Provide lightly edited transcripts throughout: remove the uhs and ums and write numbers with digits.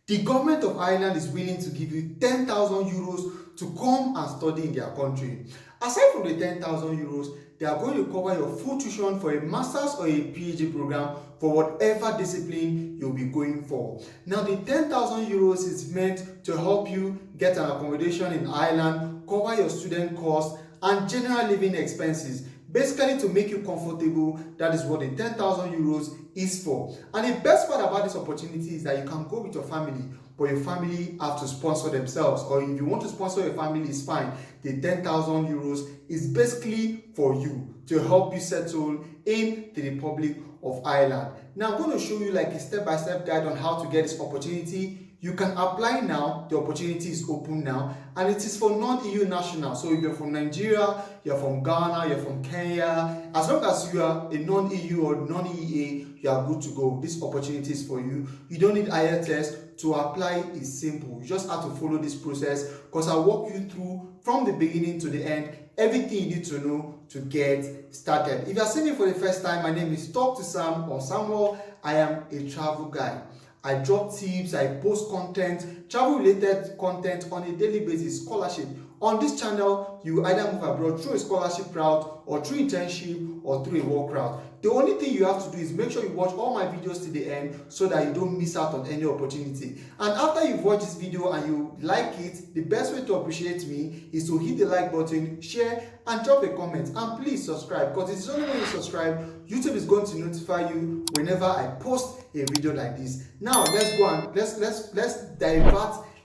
The government of Ireland is willing to give you 10,000 euros to come and study in their country. Aside from the 10,000 euros, they are going to cover your full tuition for a master's or a PhD program for whatever discipline you'll be going for. Now, the 10,000 euros is meant to help you get an accommodation in Ireland, cover your student costs, and general living expenses. Basically, to make you comfortable, that is what the 10,000 euros is for. And the best part about this opportunity is that you can go with your family, but your family have to sponsor themselves. Or if you want to sponsor your family, it's fine. The 10,000 euros is basically for you to help you settle in the Republic of Ireland. Now, I'm going to show you like a step-by-step guide on how to get this opportunity. You can apply now. The opportunity is open now, and it is for non-EU nationals. So if you're from Nigeria, you're from Ghana, you're from Kenya, as long as you are a non-EU or non-EEA, you are good to go. This opportunity is for you. You don't need IELTS. To apply is simple. You just have to follow this process, because I'll walk you through from the beginning to the end everything you need to know to get started. If you're seeing me for the first time, my name is Talk to Sam or Samuel. I am a travel guy. I drop tips, I post content, travel related content on a daily basis, scholarship. On this channel, you either move abroad through a scholarship route or through internship or through a work route. The only thing you have to do is make sure you watch all my videos to the end so that you don't miss out on any opportunity. And after you've watched this video and you like it, the best way to appreciate me is to hit the like button, share, and drop a comment. And please subscribe, because it's only when you subscribe, YouTube is going to notify you whenever I post a video like this. Now let's go and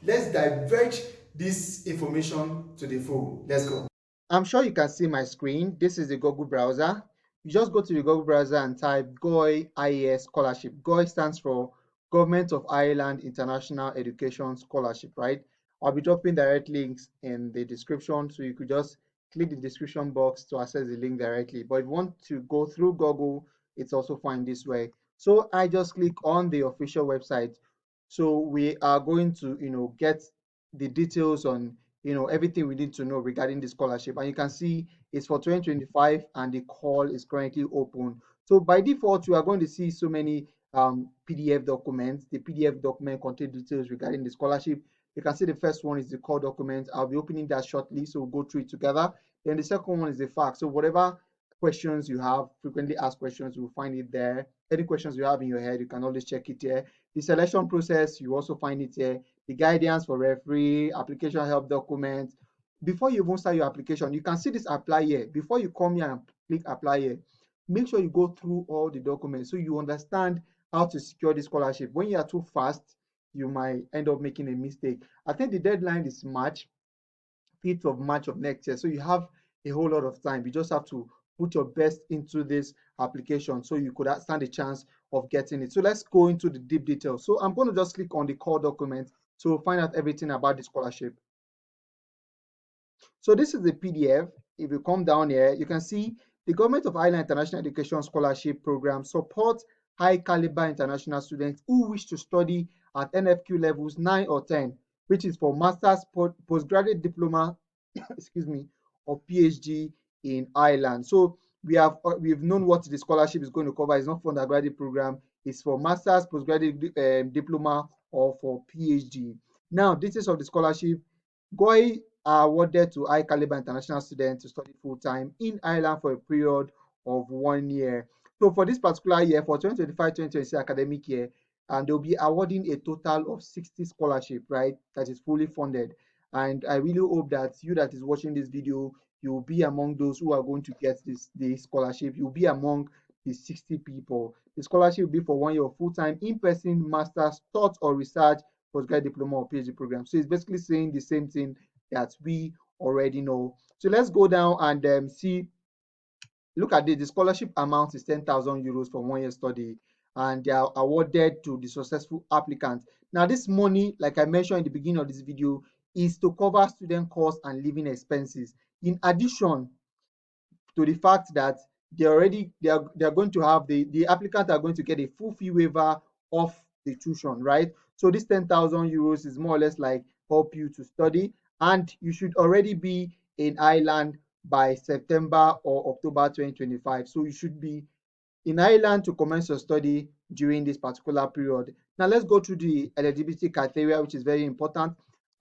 let's diverge this information to the full. Let's go. I'm sure you can see my screen. This is the Google browser. You just go to the Google browser and type GOI IES Scholarship. GOI stands for Government of Ireland International Education Scholarship, right? I'll be dropping direct links in the description, so you could just click the description box to access the link directly. But if you want to go through Google, it's also fine this way. So I just click on the official website. So we are going to, get the details on, everything we need to know regarding the scholarship. And you can see it's for 2025 and the call is currently open. So by default, you are going to see so many PDF documents. The PDF document contains details regarding the scholarship. You can see the first one is the core document. I'll be opening that shortly, so we'll go through it together. Then the second one is the facts. So whatever questions you have, frequently asked questions, you will find it there. Any questions you have in your head, you can always check it here. The selection process, you also find it here. The guidance for referee, application help document. Before you even start your application, you can see this apply here. Before you come here and click apply here, make sure you go through all the documents so you understand how to secure the scholarship. When you are too fast, you might end up making a mistake. I think the deadline is March, 5th of March of next year. So you have a whole lot of time. You just have to put your best into this application so you could stand a chance of getting it. So let's go into the deep details. So I'm going to just click on the core document to find out everything about the scholarship. So this is the PDF. If you come down here, you can see the Government of Ireland International Education Scholarship Program supports high caliber international students who wish to study at NFQ levels 9 or 10, which is for master's, postgraduate diploma, excuse me, or PhD in Ireland. So we've known what the scholarship is going to cover. It's not for undergraduate program. It's for master's, postgraduate diploma, or for PhD. Now, details of the scholarship. GOI are awarded to high caliber international students to study full time in Ireland for a period of 1 year. So for this particular year, for 2025-2026 academic year, and they'll be awarding a total of 60 scholarship, right? That is fully funded. And I really hope that you that is watching this video, you'll be among those who are going to get the scholarship. You'll be among the 60 people. The scholarship will be for 1 year of full-time in-person master's, thought or research, postgraduate diploma or PhD program. So it's basically saying the same thing that we already know. So let's go down and see. Look at this. The scholarship amount is 10,000 euros for 1 year study, and they are awarded to the successful applicant. Now, this money, like I mentioned in the beginning of this video, is to cover student costs and living expenses. In addition to the fact that they are going to have the applicant are going to get a full fee waiver of the tuition, right? So this 10,000 euros is more or less like help you to study, and you should already be in Ireland by September or October 2025. So you should be in Ireland to commence your study during this particular period. Now let's go through the eligibility criteria, which is very important.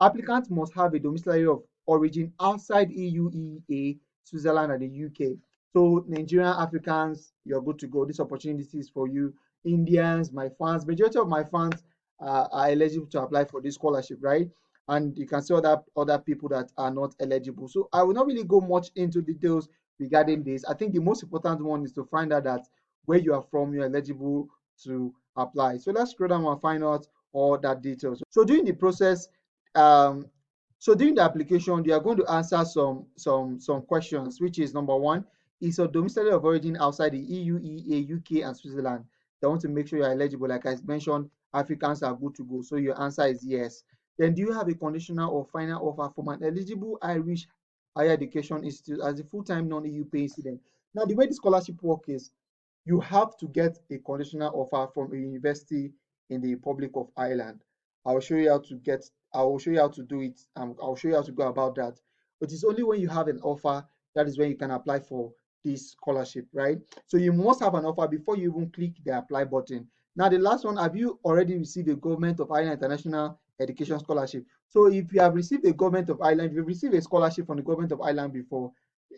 Applicants must have a domiciliary of origin outside EU, EEA, Switzerland, and the UK. So Nigerian Africans, you're good to go. This opportunity is for you. Indians, my fans, majority of my fans are eligible to apply for this scholarship, right? And you can see other people that are not eligible. So I will not really go much into details regarding this. I think the most important one is to find out that where you are from, you're eligible to apply. So let's scroll down and find out all that details. So during the process, um, so during the application, you are going to answer some questions, which is number one, is your domicile of origin outside the EU, EEA, UK, and Switzerland? They want to make sure you're eligible. Like I mentioned, Africans are good to go. So your answer is yes. Then do you have a conditional or final offer from an eligible Irish higher education institute as a full-time non-EU paying student? Now, the way the scholarship work is you have to get a conditional offer from a university in the Republic of Ireland. I will show you how to get, I will show you how to do it. I'll show you how to go about that. But it's only when you have an offer that is when you can apply for this scholarship, right? So you must have an offer before you even click the apply button. Now, the last one, have you already received a Government of Ireland International Education Scholarship? So if you have received a Government of Ireland, if you've received a scholarship from the Government of Ireland before,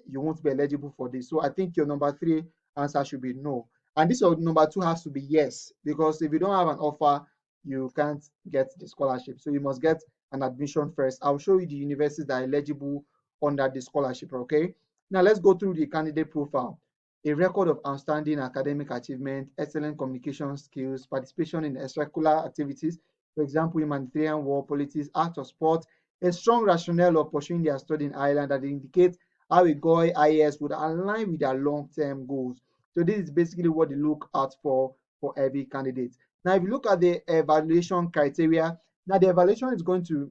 you won't be eligible for this. So I think your number three answer should be no. And this number two has to be yes, because if you don't have an offer, you can't get the scholarship. So you must get an admission first. I'll show you the universities that are eligible under the scholarship. Okay. Now let's go through the candidate profile. A record of outstanding academic achievement, excellent communication skills, participation in extracurricular activities, for example, humanitarian work, politics, art or sport, a strong rationale of pursuing their study in Ireland that indicates how a GOI IELTS would align with their long-term goals. So this is basically what they look out for every candidate. Now, if you look at the evaluation criteria, now the evaluation is going to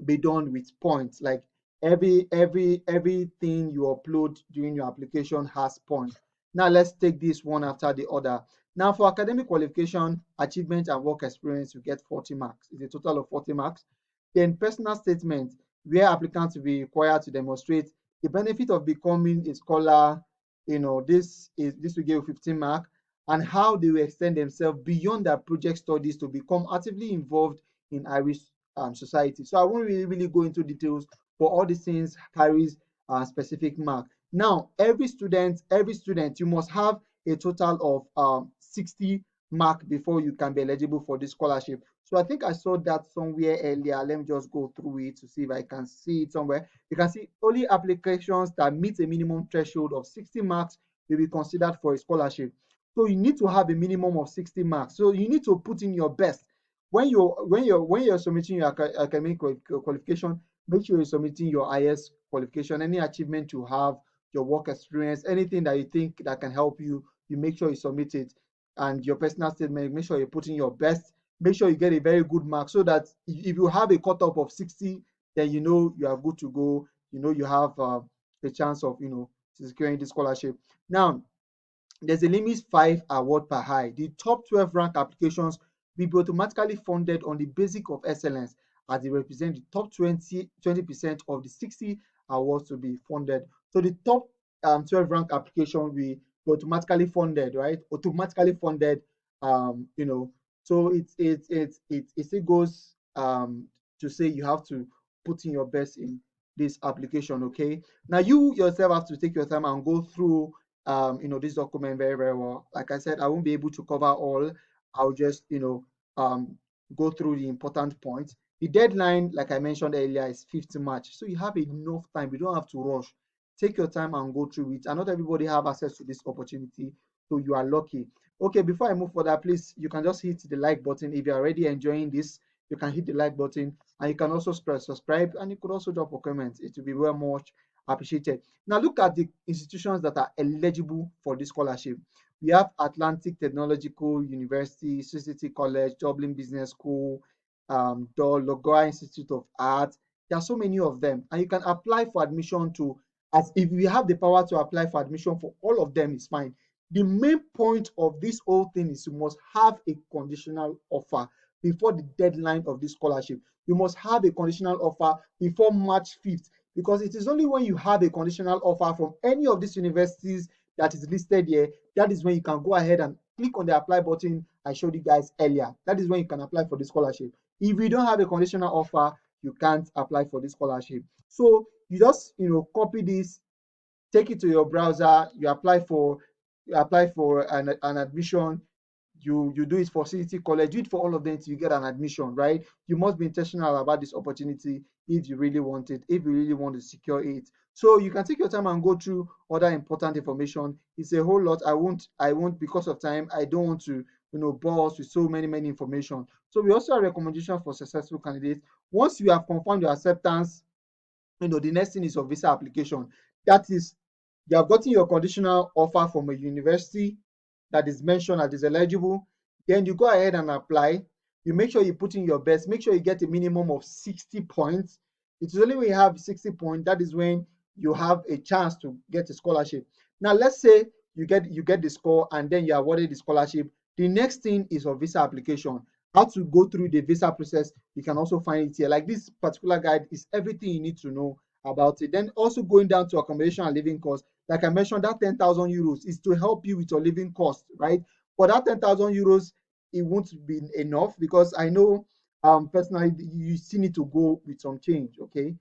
be done with points. Like everything you upload during your application has points. Now let's take this one after the other. Now for academic qualification, achievement and work experience, you get 40 marks. It's a total of 40 marks. Then personal statement, where applicants will be required to demonstrate the benefit of becoming a scholar. This will give you 15 marks, and how they will extend themselves beyond their project studies to become actively involved in Irish society. So I won't really go into details, but all these things carries a specific mark. Now, every student, you must have a total of 60 mark before you can be eligible for this scholarship. So I think I saw that somewhere earlier. Let me just go through it to see if I can see it somewhere. You can see only applications that meet a minimum threshold of 60 marks will be considered for a scholarship. So you need to have a minimum of 60 marks. So you need to put in your best when you're submitting your academic qualification. Make sure you're submitting your IS qualification, any achievement you have, your work experience, anything that you think that can help you. You make sure you submit it, and your personal statement. Make sure you put in your best. Make sure you get a very good mark, so that if you have a cutoff of 60, then you know you are good to go. You know you have a chance of securing the scholarship. Now, there's a limit 5 award per high. The top 12 rank applications will be automatically funded on the basis of excellence, as they represent the top 20% of the 60 awards to be funded. So the top 12 rank application will be automatically funded, right? Automatically funded. So it still goes to say you have to put in your best in this application. Okay. Now you yourself have to take your time and go through this document very, very well. Like I said, I won't be able to cover all. I'll just, go through the important points. The deadline, like I mentioned earlier, is 5th March. So you have enough time. You don't have to rush. Take your time and go through it. And not everybody have access to this opportunity. So you are lucky. Okay, before I move further, please, you can just hit the like button. If you're already enjoying this, you can hit the like button, and you can also press subscribe, and you could also drop a comment. It will be very much appreciated. Now look at the institutions that are eligible for this scholarship. We have Atlantic Technological University, CCT College, Dublin Business School, Lagoa Institute of Art. There are so many of them, and you can apply for admission to, as if you have the power to apply for admission for all of them, it's fine. The main point of this whole thing is you must have a conditional offer before the deadline of this scholarship. You must have a conditional offer before March 5th, because it is only when you have a conditional offer from any of these universities that is listed here, that is when you can go ahead and click on the apply button I showed you guys earlier. That is when you can apply for the scholarship. If you don't have a conditional offer, you can't apply for the scholarship. So you just copy this, take it to your browser, you apply for an admission. You do it for City College, do it for all of them till you get an admission, right? You must be intentional about this opportunity if you really want it, if you really want to secure it. So you can take your time and go through other important information. It's a whole lot. I won't because of time. I don't want to bore us with so many information. So we also have recommendation for successful candidates. Once you have confirmed your acceptance, the next thing is your visa application. That is, you have gotten your conditional offer from a university that is mentioned that is eligible. Then you go ahead and apply. You make sure you put in your best. Make sure you get a minimum of 60 points. It is only when you have 60 points that is when you have a chance to get a scholarship. Now, let's say you get the score and then you are awarded the scholarship. The next thing is your visa application. How to go through the visa process, you can also find it here. Like, this particular guide is everything you need to know about it. Then also going down to accommodation and living costs. Like I mentioned, that 10,000 euros is to help you with your living cost, right? For that 10,000 euros, it won't be enough, because I know personally you still need to go with some change, okay?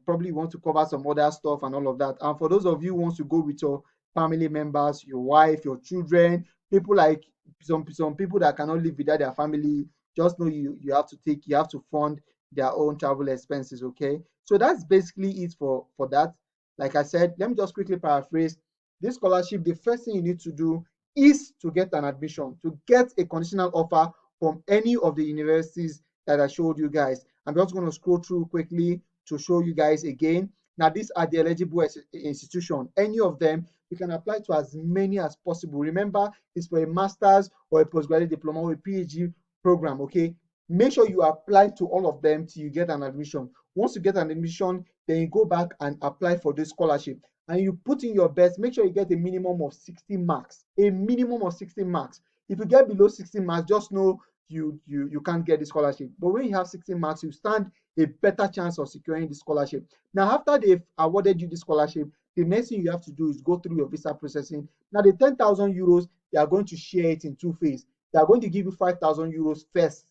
Probably want to cover some other stuff and all of that. And for those of you who wants to go with your family members, your wife, your children, people like some people that cannot live without their family, just know you have to fund their own travel expenses, okay? So that's basically it for that. Like I said, let me just quickly paraphrase. This scholarship, the first thing you need to do is to get an admission, to get a conditional offer from any of the universities that I showed you guys. I'm just going to scroll through quickly to show you guys again. Now, these are the eligible institutions. Any of them, you can apply to as many as possible. Remember, it's for a master's or a postgraduate diploma or a PhD program, okay? Make sure you apply to all of them till you get an admission. Once you get an admission, then you go back and apply for the scholarship. And you put in your best. Make sure you get a minimum of 60 marks. A minimum of 60 marks. If you get below 60 marks, just know you can't get the scholarship. But when you have 60 marks, you stand a better chance of securing the scholarship. Now, after they've awarded you the scholarship, the next thing you have to do is go through your visa processing. Now, the 10,000 euros, they are going to share it in two phases. They are going to give you 5,000 euros first.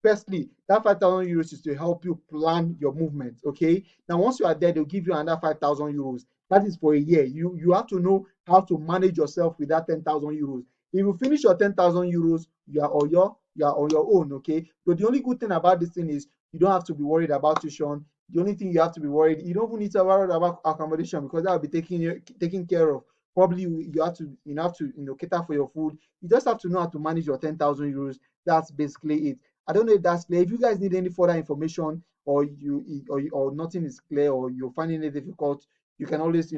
Firstly, that 5,000 euros is to help you plan your movement. Okay. Now, once you are there, they'll give you another 5,000 euros. That is for a year. You have to know how to manage yourself with that 10,000 euros. If you finish your 10,000 euros, you are on your own. Okay. But the only good thing about this thing is you don't have to be worried about tuition. The only thing you have to be worried, you don't even need to worry about accommodation, because that will be taken care of. Probably you have to cater for your food. You just have to know how to manage your 10,000 euros. That's basically it. I don't know if that's clear. If you guys need any further information, or nothing is clear, or you're finding it difficult, you can always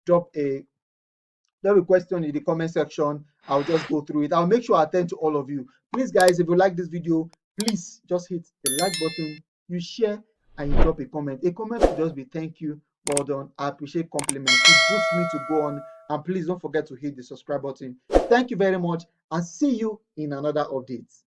drop a question in the comment section. I'll just go through it. I'll make sure I attend to all of you. Please, guys, if you like this video, please just hit the like button, you share, and you drop a comment. A comment will just be thank you, well done. I appreciate compliments. It boosts me to go on. And please don't forget to hit the subscribe button. Thank you very much, and see you in another update.